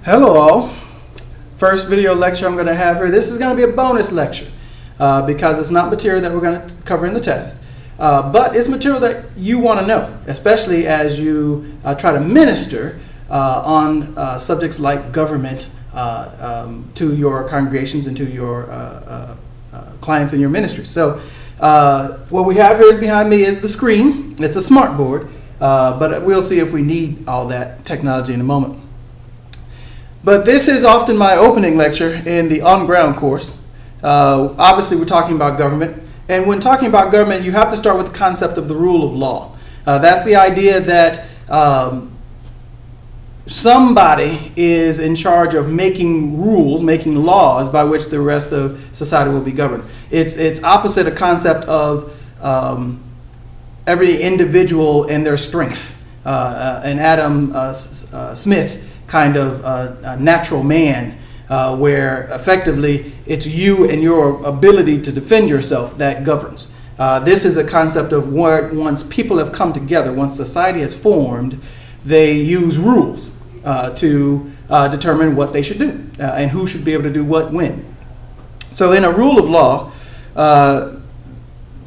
Hello all. First video lecture I'm going to have here. This is going to be a bonus lecture because it's not material that we're going to cover in the test. But it's material that you want to know, especially as you try to minister on subjects like government to your congregations and to your clients in your ministry. So what we have here behind me is the screen. It's a smart board, but we'll see if we need all that technology in a moment. But this is often my opening lecture in the on-ground course. Obviously, we're talking about government. And when talking about government, you have to start with the concept of the rule of law. That's the idea that somebody is in charge of making rules, making laws by which the rest of society will be governed. It's opposite a concept of every individual and their strength. An Adam Smith kind of natural man, where effectively it's you and your ability to defend yourself that governs. This is a concept of what once people have come together, once society has formed, they use rules to determine what they should do and who should be able to do what when. So in a rule of law,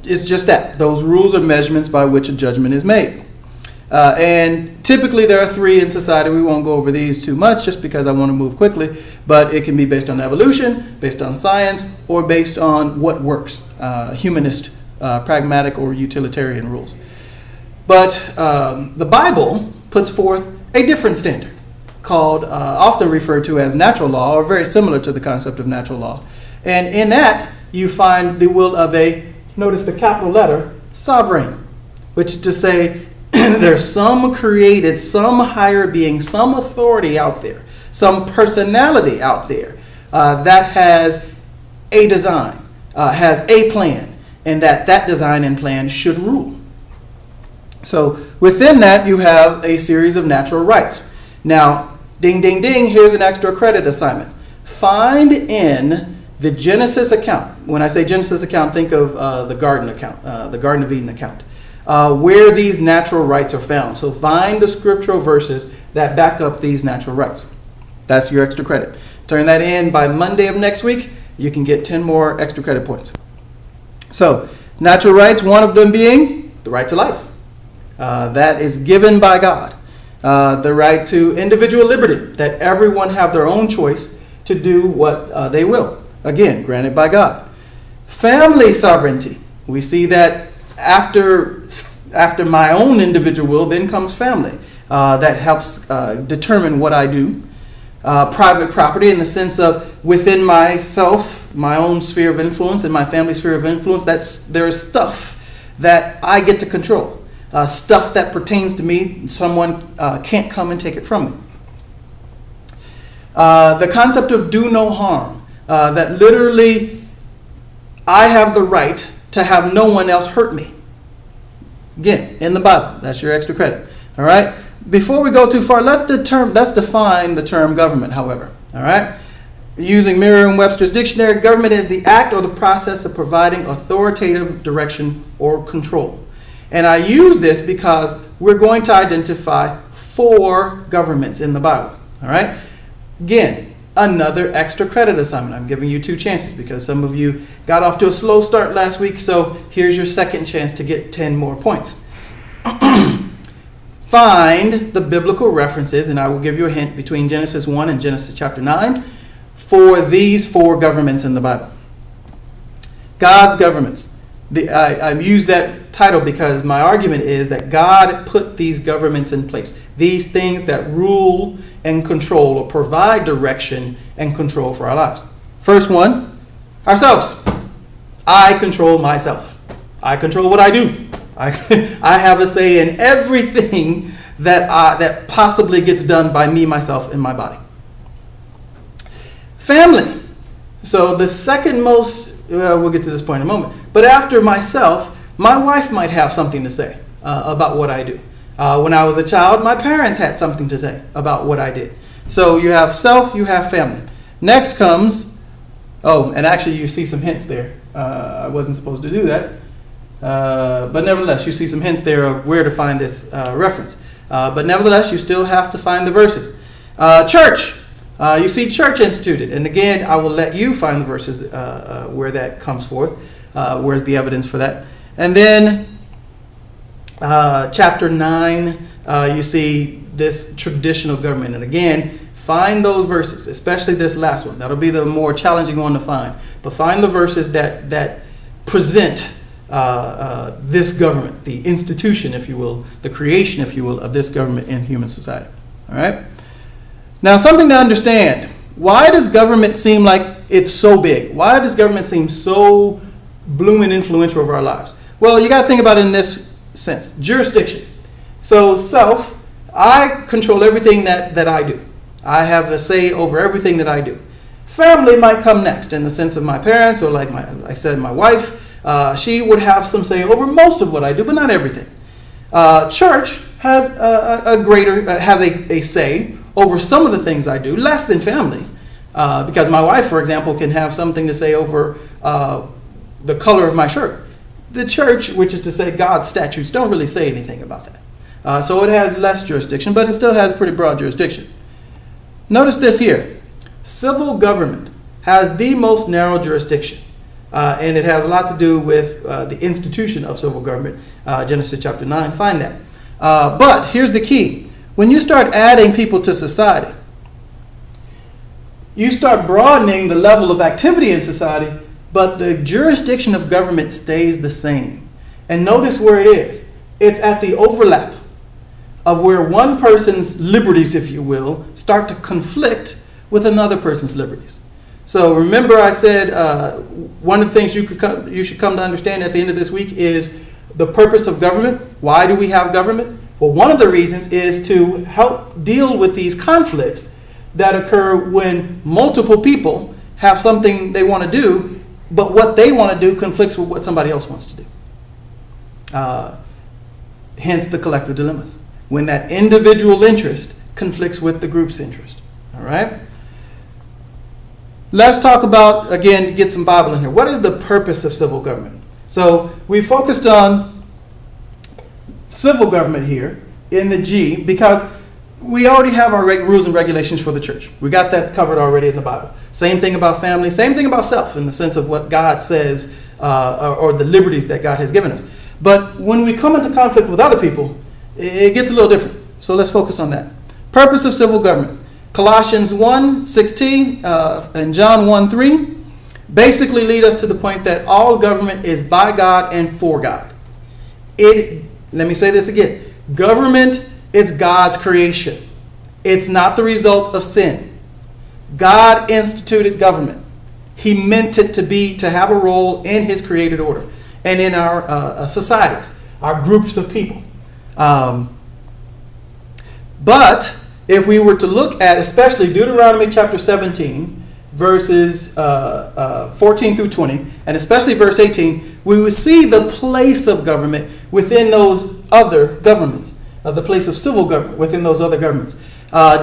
it's just that. Those rules are measurements by which a judgment is made. And typically there are three in society. We won't go over these too much just because I want to move quickly, but it can be based on evolution, based on science, or based on what works, humanist, pragmatic, or utilitarian rules. But the Bible puts forth a different standard called, often referred to as natural law, or very similar to the concept of natural law. And in that, you find the will of a, notice the capital letter, sovereign, which is to say, there's some created, some higher being, some authority out there, some personality out there that has a design, has a plan, and that design and plan should rule. So within that, you have a series of natural rights. Now, ding, ding, ding, here's an extra credit assignment. Find in the Genesis account. When I say Genesis account, think of the garden account, the Garden of Eden account. Where these natural rights are found. So find the scriptural verses that back up these natural rights. That's your extra credit. Turn that in by Monday of next week. You can get 10 more extra credit points. So natural rights, one of them being the right to life. That is given by God. The right to individual liberty, that everyone have their own choice to do what they will. Again, granted by God. Family sovereignty. We see that after my own individual will, then comes family. That helps determine what I do. Private property in the sense of within myself, my own sphere of influence and my family sphere of influence, there's stuff that I get to control. Stuff that pertains to me, someone can't come and take it from me. The concept of do no harm, that literally I have the right to have no one else hurt me. Again, in the Bible. That's your extra credit. All right? Before we go too far, let's define the term government, however. All right? Using Merriam-Webster's dictionary, government is the act or the process of providing authoritative direction or control. And I use this because we're going to identify 4 governments in the Bible. All right? Again, another extra credit assignment. I'm giving you 2 chances because some of you got off to a slow start last week, so here's your second chance to get 10 more points. Find the biblical references, and I will give you a hint, between Genesis 1 and Genesis chapter 9 for these 4 governments in the Bible. God's governments. I use that title because my argument is that God put these governments in place. These things that rule and control or provide direction and control for our lives. First one, ourselves. I control myself. I control what I do. I have a say in everything that possibly gets done by me, myself, and my body. Family. So the second most, we'll get to this point in a moment, but after myself, my wife might have something to say about what I do. When I was a child, my parents had something to say about what I did. So you have self, you have family. Next comes, and actually you see some hints there. I wasn't supposed to do that. But nevertheless, you see some hints there of where to find this reference. But nevertheless, you still have to find the verses. Church. You see church instituted. And again, I will let you find the verses where that comes forth. Where's the evidence for that? And then chapter 9, you see this traditional government. And again, find those verses, especially this last one. That'll be the more challenging one to find. But find the verses that present this government, the institution, if you will, the creation, if you will, of this government in human society. All right? Now, something to understand. Why does government seem like it's so big? Why does government seem so blooming influential over our lives? Well, you got to think about it in this sense. Jurisdiction. So self, I control everything that I do. I have a say over everything that I do. Family might come next in the sense of my parents, or like I said, my wife. She would have some say over most of what I do, but not everything. Church has a say over some of the things I do, less than family. Because my wife, for example, can have something to say over the color of my shirt. The church, which is to say God's statutes, don't really say anything about that. So it has less jurisdiction, but it still has pretty broad jurisdiction. Notice this here. Civil government has the most narrow jurisdiction. And it has a lot to do with the institution of civil government. Genesis chapter 9, find that. But here's the key. When you start adding people to society, you start broadening the level of activity in society, but the jurisdiction of government stays the same. And notice where it is. It's at the overlap of where one person's liberties, if you will, start to conflict with another person's liberties. So remember I said one of the things you should come to understand at the end of this week is the purpose of government. Why do we have government? Well, one of the reasons is to help deal with these conflicts that occur when multiple people have something they want to do, but what they want to do conflicts with what somebody else wants to do. Hence the collective dilemmas. When that individual interest conflicts with the group's interest. All right? Let's talk about, again, get some Bible in here. What is the purpose of civil government? So we focused on civil government here in the G because we already have our rules and regulations for the church. We got that covered already in the Bible. Same thing about family, same thing about self in the sense of what God says or the liberties that God has given us. But when we come into conflict with other people, it gets a little different. So let's focus on that. Purpose of civil government. Colossians 1:16 and John 1:3 basically lead us to the point that all government is by God and for God. Let me say this again. Government is God's creation. It's not the result of sin. God instituted government. He meant it to have a role in his created order and in our societies, our groups of people. But if we were to look at especially Deuteronomy chapter 17, verses 14 through 20, and especially verse 18, we would see the place of government within those other governments, the place of civil government within those other governments.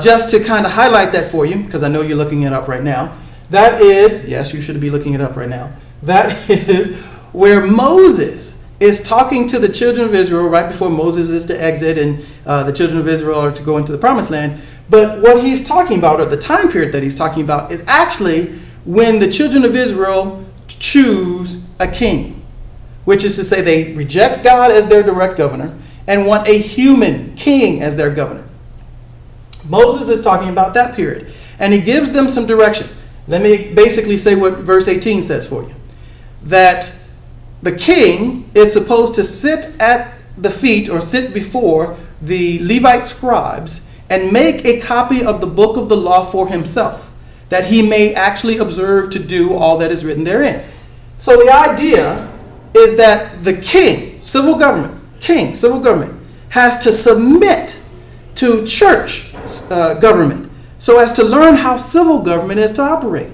Just to kind of highlight that for you, because I know you're looking it up right now, that is, yes, you should be looking it up right now, that is where Moses is talking to the children of Israel right before Moses is to exit and the children of Israel are to go into the promised land. But what he's talking about, or the time period that he's talking about, is actually when the children of Israel choose a king, which is to say they reject God as their direct governor and want a human king as their governor. Moses is talking about that period, and he gives them some direction. Let me basically say what verse 18 says for you. That the king is supposed to sit at the feet or sit before the Levite scribes and make a copy of the book of the law for himself, that he may actually observe to do all that is written therein. So the idea is that the king, civil government, has to submit to church government so as to learn how civil government is to operate.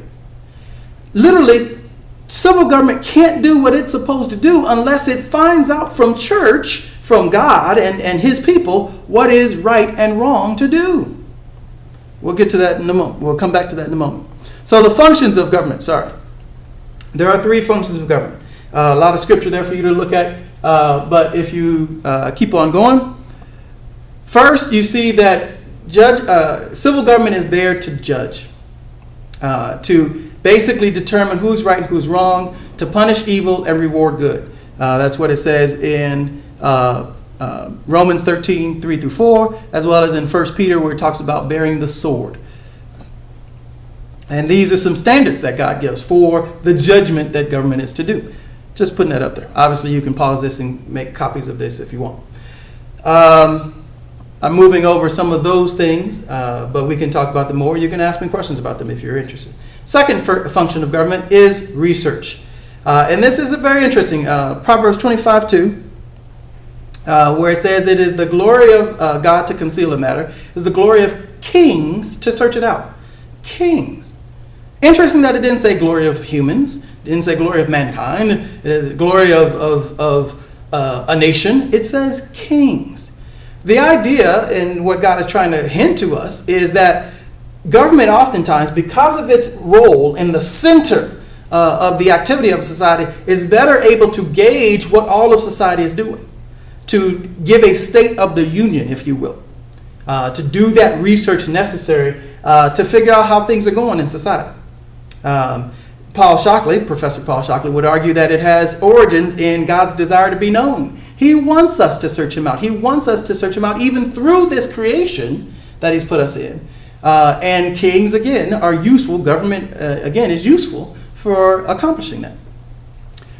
Literally, civil government can't do what it's supposed to do unless it finds out from church, from God and his people, what is right and wrong to do. We'll get to that in a moment. We'll come back to that in a moment. So the functions of government, there are three functions of government. A lot of scripture there for you to look at, but if you keep on going, first you see that civil government is there to judge. to basically determine who's right and who's wrong, to punish evil and reward good. That's what it says in Romans 13, 3 through 4, as well as in 1 Peter, where it talks about bearing the sword. And these are some standards that God gives for the judgment that government is to do. Just putting that up there. Obviously, you can pause this and make copies of this if you want. I'm moving over some of those things, but we can talk about them more. You can ask me questions about them if you're interested. Second function of government is research. And this is very interesting. Proverbs 25:2, where it says, it is the glory of God to conceal a matter. It is the glory of kings to search it out. Kings. Interesting that it didn't say glory of humans. It didn't say glory of mankind. It is glory of a nation. It says kings. The idea, and what God is trying to hint to us, is that government oftentimes, because of its role in the center of the activity of society, is better able to gauge what all of society is doing, to give a state of the union, if you will, to do that research necessary to figure out how things are going in society. Professor Paul Shockley would argue that it has origins in God's desire to be known. He wants us to search him out. He wants us to search him out even through this creation that he's put us in. And kings, again, are useful. Government, again, is useful for accomplishing that.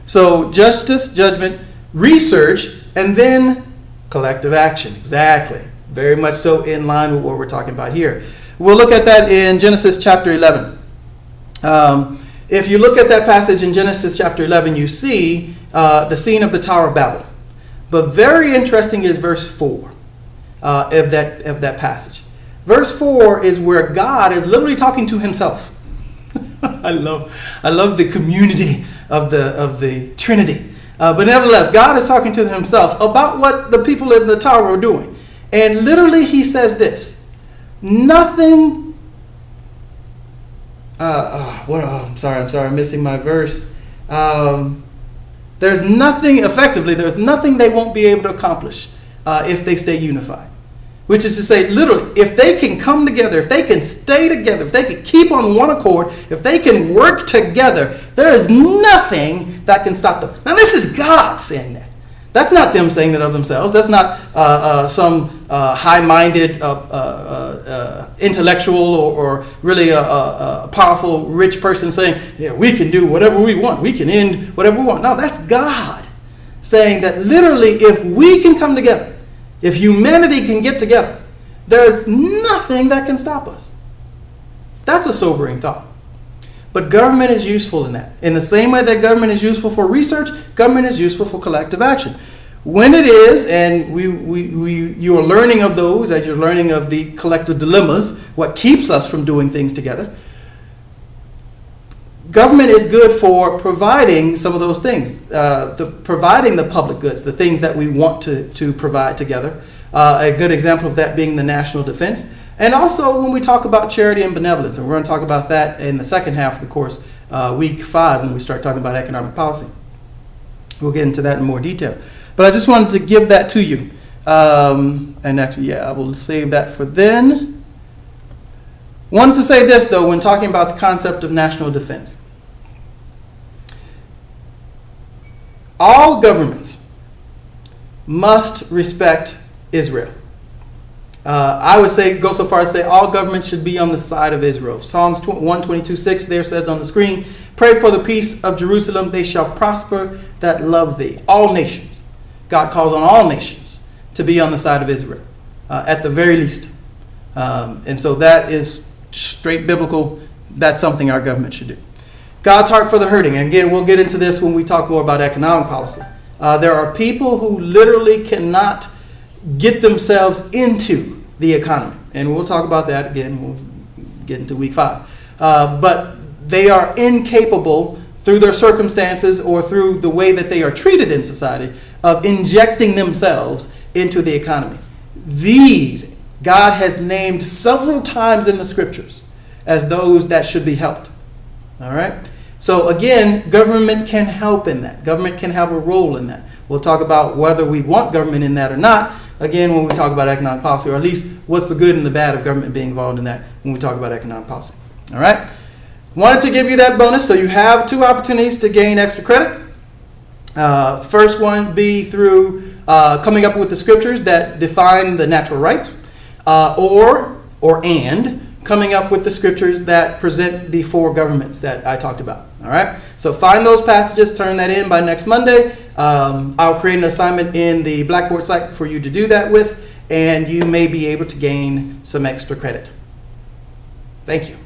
So justice, judgment, research, and then collective action. Exactly. Very much so in line with what we're talking about here. We'll look at that in Genesis chapter 11. If you look at that passage in Genesis chapter 11, you see the scene of the Tower of Babel. But very interesting is verse 4 of that passage. Verse 4 is where God is literally talking to himself. I love the community of the Trinity. But nevertheless, God is talking to himself about what the people in the tower are doing. And literally he says this, nothing... I'm sorry, I'm missing my verse. There's nothing they won't be able to accomplish if they stay unified. Which is to say, literally, if they can come together, if they can stay together, if they can keep on one accord, if they can work together, there is nothing that can stop them. Now, this is God saying that. That's not them saying that of themselves. That's not some high-minded intellectual or really a powerful, rich person saying, yeah, we can do whatever we want. We can end whatever we want. No, that's God saying that literally if we can come together, if humanity can get together, there's nothing that can stop us. That's a sobering thought. But government is useful in that. In the same way that government is useful for research, government is useful for collective action. When it is, and you are learning of those as you're learning of the collective dilemmas, what keeps us from doing things together, government is good for providing some of those things, providing the public goods, the things that we want to provide together. A good example of that being the national defense. And also when we talk about charity and benevolence, and we're going to talk about that in the second half of the course, week 5, when we start talking about economic policy. We'll get into that in more detail. But I just wanted to give that to you. And actually, I will save that for then. Wanted to say this, though, when talking about the concept of national defense. All governments must respect Israel. I would go so far as to say all governments should be on the side of Israel. Psalms 122:6 there says on the screen, pray for the peace of Jerusalem, they shall prosper that love thee. All nations. God calls on all nations to be on the side of Israel, at the very least. And so that is straight biblical. That's something our government should do. God's heart for the hurting. And again, we'll get into this when we talk more about economic policy. There are people who literally cannot get themselves into the economy. And we'll talk about that again. We'll get into week 5. But they are incapable through their circumstances or through the way that they are treated in society of injecting themselves into the economy. These God has named several times in the scriptures as those that should be helped. All right? So again, government can help in that. Government can have a role in that. We'll talk about whether we want government in that or not, again, when we talk about economic policy, or at least what's the good and the bad of government being involved in that when we talk about economic policy. All right? Wanted to give you that bonus, so you have 2 opportunities to gain extra credit. First one be through coming up with the scriptures that define the natural rights, and coming up with the scriptures that present the 4 governments that I talked about. All right. So find those passages, turn that in by next Monday. I'll create an assignment in the Blackboard site for you to do that with, and you may be able to gain some extra credit. Thank you.